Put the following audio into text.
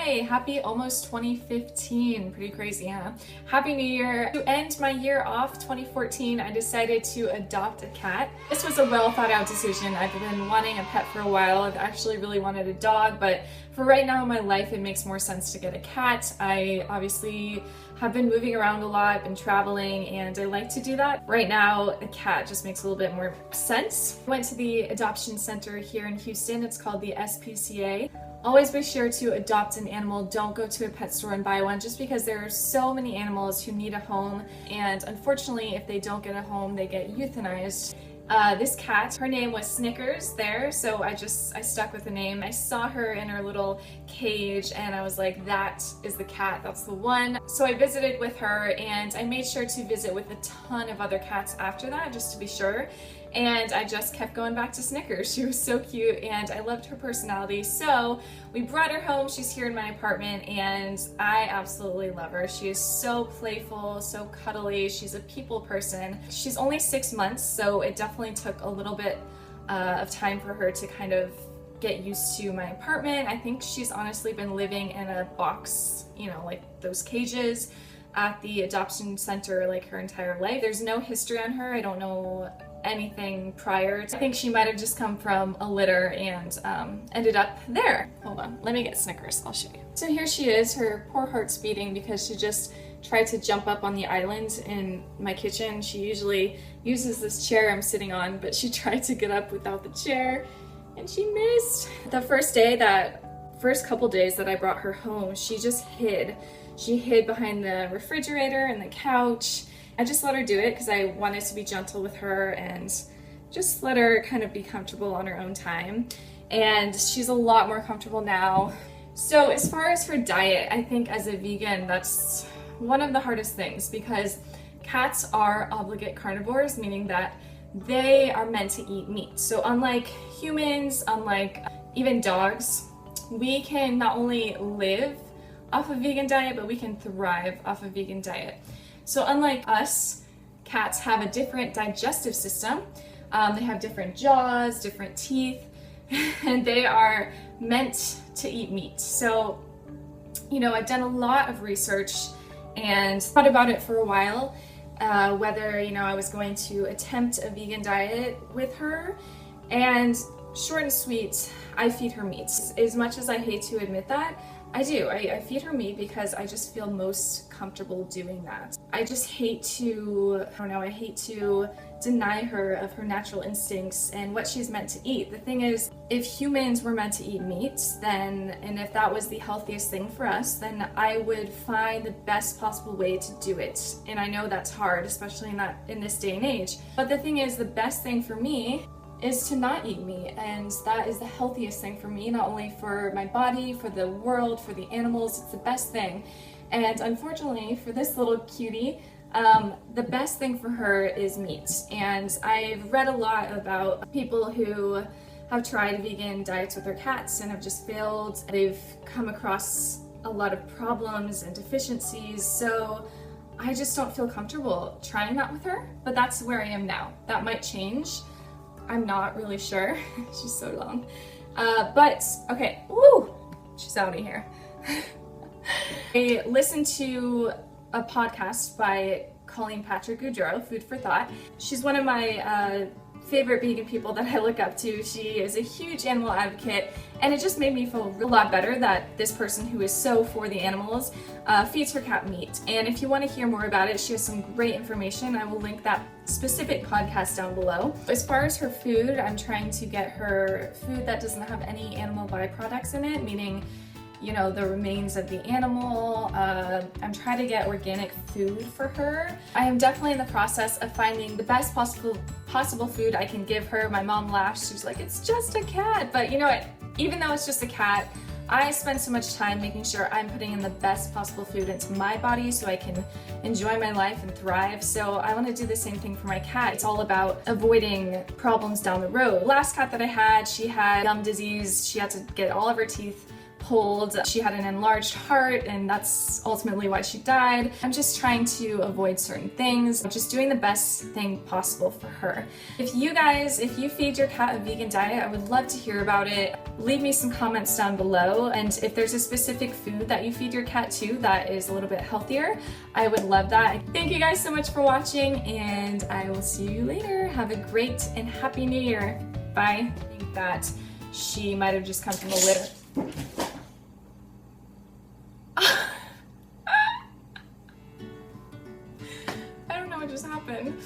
Hi, happy almost 2015. Pretty crazy, huh? Happy New Year. To end my year off, 2014, I decided to adopt a cat. This was a well thought out decision. I've been wanting a pet for a while. I've actually really wanted a dog, but for right now in my life, it makes more sense to get a cat. I obviously have been moving around a lot, been traveling, and I like to do that. Right now, a cat just makes a little bit more sense. I went to the adoption center here in Houston. It's called the SPCA. Always be sure to adopt an animal. Don't go to a pet store and buy one, just because there are so many animals who need a home, and unfortunately, if they don't get a home, they get euthanized. This cat, her name was Snickers there, so I stuck with the name. I saw her in her little cage and I was like, that is the cat, that's the one. So I visited with her, and I made sure to visit with a ton of other cats after that, just to be sure. And I just kept going back to Snickers. She was so cute and I loved her personality. So we brought her home. She's here in my apartment and I absolutely love her. She is so playful, so cuddly. She's a people person. She's only 6 months, so it definitely took a little bit of time for her to kind of get used to my apartment. I think she's honestly been living in a box, you know, like those cages at the adoption center like her entire life. There's no history on her. I don't know anything prior. I think she might have just come from a litter and ended up there. Hold on, let me get Snickers, I'll show you. So here she is, her poor heart's beating because she just tried to jump up on the island in my kitchen. She usually uses this chair I'm sitting on, but she tried to get up without the chair and she missed. The first couple days that I brought her home, she just hid. She hid behind the refrigerator and the couch. I just let her do it because I wanted to be gentle with her and just let her kind of be comfortable on her own time. And she's a lot more comfortable now. So as far as her diet, I think as a vegan, that's one of the hardest things because cats are obligate carnivores, meaning that they are meant to eat meat. So unlike humans, unlike even dogs, we can not only live off a vegan diet, but we can thrive off a vegan diet. So unlike us, cats have a different digestive system. They have different jaws, different teeth, and they are meant to eat meat. So, you know, I've done a lot of research and thought about it for a while, whether, you know, I was going to attempt a vegan diet with her. And short and sweet, I feed her meat. As much as I hate to admit that, I do. I feed her meat because I just feel most comfortable doing that. I just hate to, I hate to deny her of her natural instincts and what she's meant to eat. The thing is, if humans were meant to eat meat, and if that was the healthiest thing for us, then I would find the best possible way to do it. And I know that's hard, especially in this day and age. But the thing is, the best thing for me is to not eat meat, and that is the healthiest thing for me, not only for my body, for the world, for the animals. It's the best thing. And unfortunately for this little cutie, the best thing for her is meat. And I've read a lot about people who have tried vegan diets with their cats and have just failed. They've come across a lot of problems and deficiencies, so I just don't feel comfortable trying that with her, but that's where I am now. That might change. I'm not really sure. She's so long. But okay, woo, she's out of here. I listened to a podcast by Colleen Patrick-Goudreau, Food for Thought. She's one of my favorite vegan people that I look up to. She is a huge animal advocate, and it just made me feel a lot better that this person who is so for the animals feeds her cat meat. And if you want to hear more about it, she has some great information. I will link that specific podcast down below. As far as her food, I'm trying to get her food that doesn't have any animal byproducts in it, meaning, you know, the remains of the animal. I'm trying to get organic food for her. I am definitely in the process of finding the best possible food I can give her. My mom laughed. She was like, it's just a cat. But you know what? Even though it's just a cat, I spend so much time making sure I'm putting in the best possible food into my body so I can enjoy my life and thrive. So I want to do the same thing for my cat. It's all about avoiding problems down the road. Last cat that I had, she had gum disease. She had to get all of her teeth told she had an enlarged heart and that's ultimately why she died. I'm just trying to avoid certain things, just doing the best thing possible for her. If you feed your cat a vegan diet, I would love to hear about it. Leave me some comments down below, and if there's a specific food that you feed your cat to that is a little bit healthier, I would love that. Thank you guys so much for watching, and I will see you later. Have a great and happy new year. Bye. I think that she might have just come from a litter. I don't know what just happened.